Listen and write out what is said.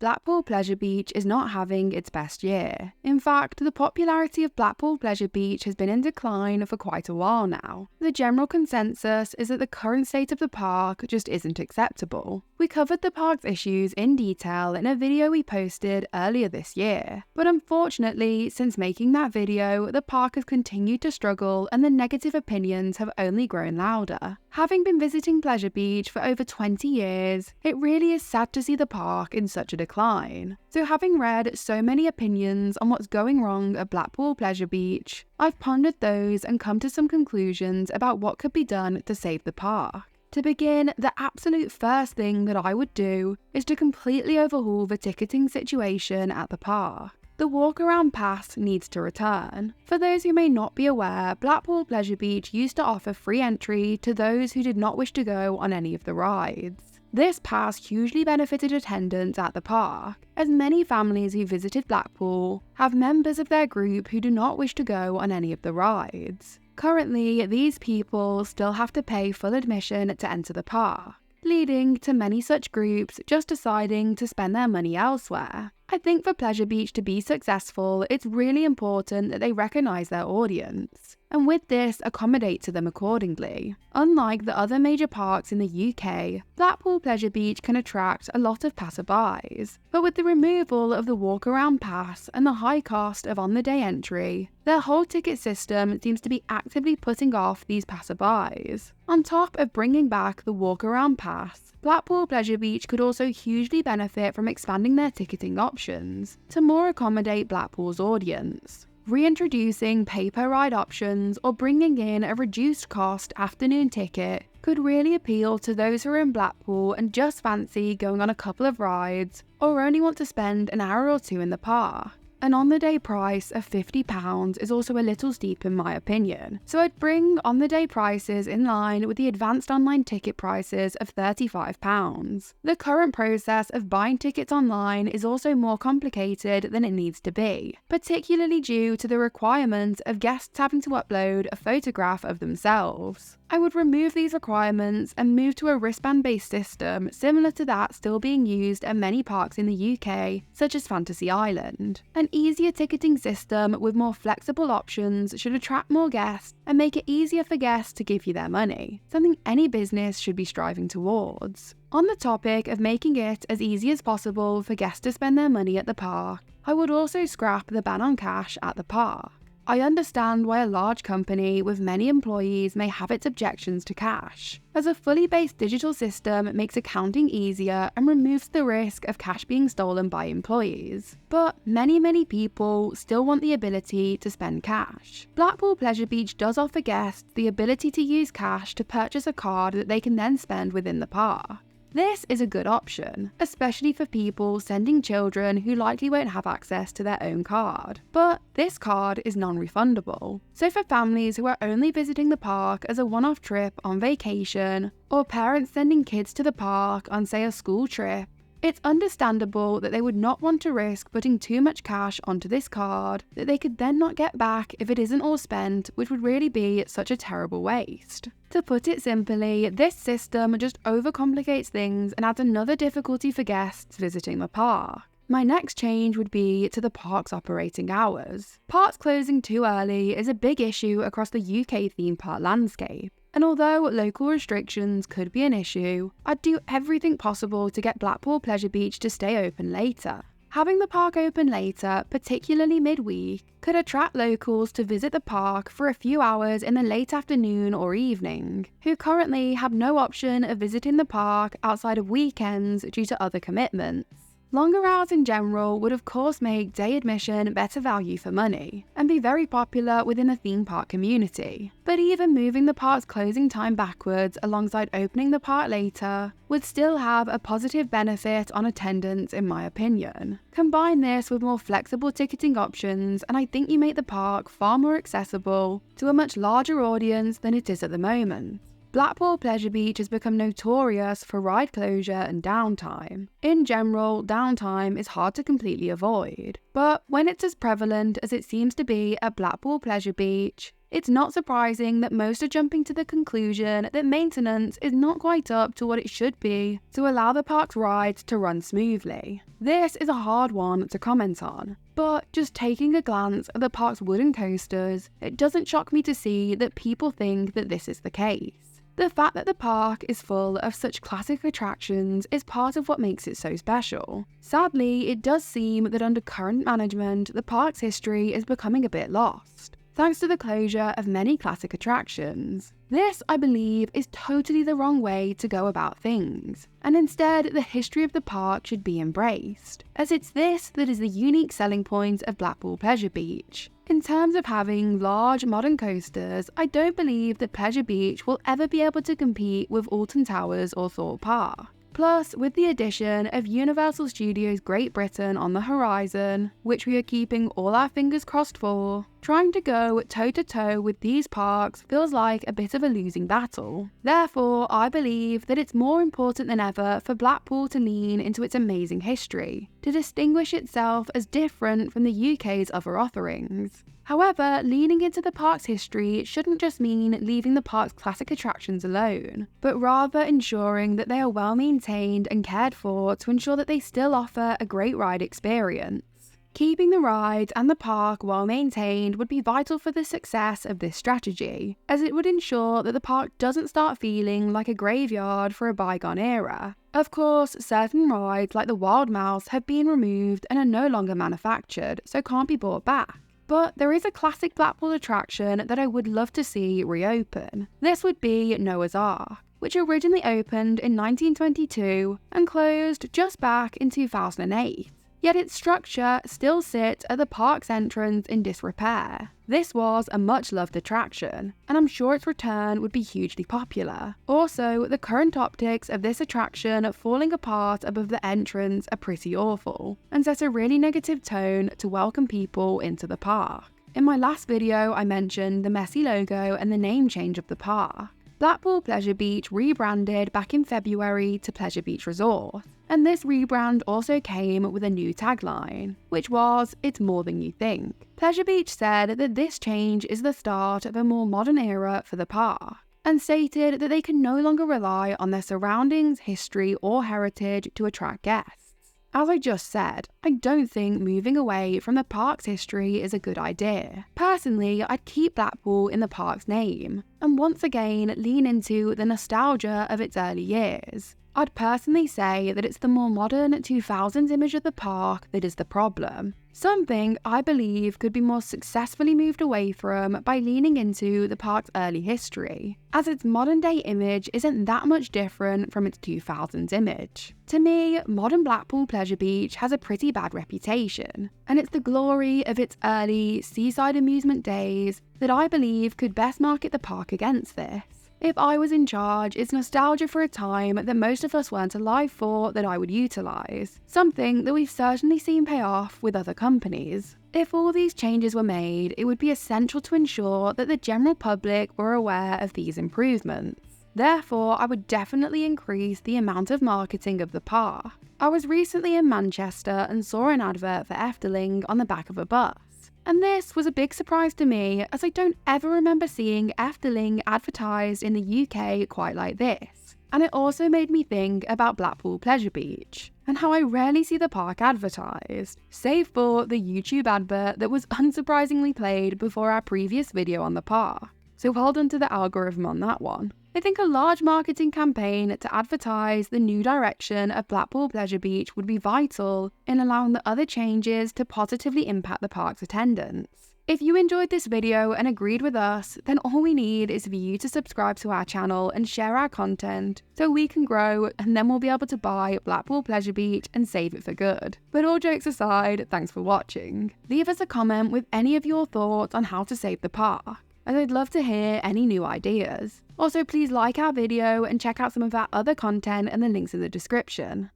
Blackpool Pleasure Beach is not having its best year. In fact, the popularity of Blackpool Pleasure Beach has been in decline for quite a while now. The general consensus is that the current state of the park just isn't acceptable. We covered the park's issues in detail in a video we posted earlier this year, but unfortunately, since making that video, the park has continued to struggle and the negative opinions have only grown louder. Having been visiting Pleasure Beach for over 20 years, it really is sad to see the park in such a decline. So having read so many opinions on what's going wrong at Blackpool Pleasure Beach, I've pondered those and come to some conclusions about what could be done to save the park. To begin, the absolute first thing that I would do is to completely overhaul the ticketing situation at the park. The walk-around pass needs to return. For those who may not be aware, Blackpool Pleasure Beach used to offer free entry to those who did not wish to go on any of the rides. This pass hugely benefited attendance at the park, as many families who visited Blackpool have members of their group who do not wish to go on any of the rides. Currently, these people still have to pay full admission to enter the park, leading to many such groups just deciding to spend their money elsewhere. I think for Pleasure Beach to be successful, it's really important that they recognise their audience, and with this, accommodate to them accordingly. Unlike the other major parks in the UK, Blackpool Pleasure Beach can attract a lot of passerbys, but with the removal of the walk-around pass and the high cost of on-the-day entry, their whole ticket system seems to be actively putting off these passerbys. On top of bringing back the walk-around pass, Blackpool Pleasure Beach could also hugely benefit from expanding their ticketing options to more accommodate Blackpool's audience. Reintroducing pay-per-ride options or bringing in a reduced-cost afternoon ticket could really appeal to those who are in Blackpool and just fancy going on a couple of rides or only want to spend an hour or two in the park. An on-the-day price of £50 is also a little steep in my opinion, so I'd bring on-the-day prices in line with the advanced online ticket prices of £35. The current process of buying tickets online is also more complicated than it needs to be, particularly due to the requirement of guests having to upload a photograph of themselves. I would remove these requirements and move to a wristband-based system similar to that still being used at many parks in the UK, such as Fantasy Island. An easier ticketing system with more flexible options should attract more guests and make it easier for guests to give you their money, something any business should be striving towards. On the topic of making it as easy as possible for guests to spend their money at the park, I would also scrap the ban on cash at the park. I understand why a large company with many employees may have its objections to cash, as a fully based digital system makes accounting easier and removes the risk of cash being stolen by employees. But many people still want the ability to spend cash. Blackpool Pleasure Beach does offer guests the ability to use cash to purchase a card that they can then spend within the park. This is a good option, especially for people sending children who likely won't have access to their own card. But this card is non-refundable. So for families who are only visiting the park as a one-off trip on vacation, or parents sending kids to the park on, say, a school trip, it's understandable that they would not want to risk putting too much cash onto this card that they could then not get back if it isn't all spent, which would really be such a terrible waste. To put it simply, this system just overcomplicates things and adds another difficulty for guests visiting the park. My next change would be to the park's operating hours. Parks closing too early is a big issue across the UK theme park landscape. And although local restrictions could be an issue, I'd do everything possible to get Blackpool Pleasure Beach to stay open later. Having the park open later, particularly midweek, could attract locals to visit the park for a few hours in the late afternoon or evening, who currently have no option of visiting the park outside of weekends due to other commitments. Longer hours in general would of course make day admission better value for money, and be very popular within the theme park community. But even moving the park's closing time backwards alongside opening the park later would still have a positive benefit on attendance in my opinion. Combine this with more flexible ticketing options and I think you make the park far more accessible to a much larger audience than it is at the moment. Blackpool Pleasure Beach has become notorious for ride closure and downtime. In general, downtime is hard to completely avoid, but when it's as prevalent as it seems to be at Blackpool Pleasure Beach, It's not surprising that most are jumping to the conclusion that maintenance is not quite up to what it should be to allow the park's rides to run smoothly. This is a hard one to comment on, but just taking a glance at the park's wooden coasters, it doesn't shock me to see that people think that this is the case. The fact that the park is full of such classic attractions is part of what makes it so special. Sadly, it does seem that under current management, the park's history is becoming a bit lost, thanks to the closure of many classic attractions. This, I believe, is totally the wrong way to go about things, and instead the history of the park should be embraced, as it's this that is the unique selling point of Blackpool Pleasure Beach. In terms of having large modern coasters, I don't believe that Pleasure Beach will ever be able to compete with Alton Towers or Thorpe Park. Plus, with the addition of Universal Studios Great Britain on the horizon, which we are keeping all our fingers crossed for, trying to go toe-to-toe with these parks feels like a bit of a losing battle. Therefore, I believe that it's more important than ever for Blackpool to lean into its amazing history, to distinguish itself as different from the UK's other offerings. However, leaning into the park's history shouldn't just mean leaving the park's classic attractions alone, but rather ensuring that they are well maintained and cared for to ensure that they still offer a great ride experience. Keeping the rides and the park well maintained would be vital for the success of this strategy, as it would ensure that the park doesn't start feeling like a graveyard for a bygone era. Of course, certain rides like the Wild Mouse have been removed and are no longer manufactured, so can't be brought back. But there is a classic Blackpool attraction that I would love to see reopen. This would be Noah's Ark, which originally opened in 1922 and closed just back in 2008. Yet its structure still sits at the park's entrance in disrepair. This was a much-loved attraction, and I'm sure its return would be hugely popular. Also, the current optics of this attraction falling apart above the entrance are pretty awful, and set a really negative tone to welcome people into the park. In my last video, I mentioned the messy logo and the name change of the park. Blackpool Pleasure Beach rebranded back in February to Pleasure Beach Resort, and this rebrand also came with a new tagline, which was, "It's more than you think." Pleasure Beach said that this change is the start of a more modern era for the park, and stated that they can no longer rely on their surroundings, history, or heritage to attract guests. As I just said, I don't think moving away from the park's history is a good idea. Personally, I'd keep Blackpool in the park's name, and once again lean into the nostalgia of its early years. I'd personally say that it's the more modern 2000s image of the park that is the problem. Something I believe could be more successfully moved away from by leaning into the park's early history, as its modern day image isn't that much different from its 2000s image. To me, modern Blackpool Pleasure Beach has a pretty bad reputation, and it's the glory of its early seaside amusement days that I believe could best market the park against this. If I was in charge, it's nostalgia for a time that most of us weren't alive for that I would utilise, something that we've certainly seen pay off with other companies. If all these changes were made, it would be essential to ensure that the general public were aware of these improvements. Therefore, I would definitely increase the amount of marketing of the park. I was recently in Manchester and saw an advert for Efteling on the back of a bus. And this was a big surprise to me, as I don't ever remember seeing Efteling advertised in the UK quite like this. And it also made me think about Blackpool Pleasure Beach, and how I rarely see the park advertised, save for the YouTube advert that was unsurprisingly played before our previous video on the park. So well done to the algorithm on that one. I think a large marketing campaign to advertise the new direction of Blackpool Pleasure Beach would be vital in allowing the other changes to positively impact the park's attendance. If you enjoyed this video and agreed with us, then all we need is for you to subscribe to our channel and share our content so we can grow, and then we'll be able to buy Blackpool Pleasure Beach and save it for good. But all jokes aside, thanks for watching. Leave us a comment with any of your thoughts on how to save the park, as I'd love to hear any new ideas. Also, please like our video and check out some of our other content in the links in the description.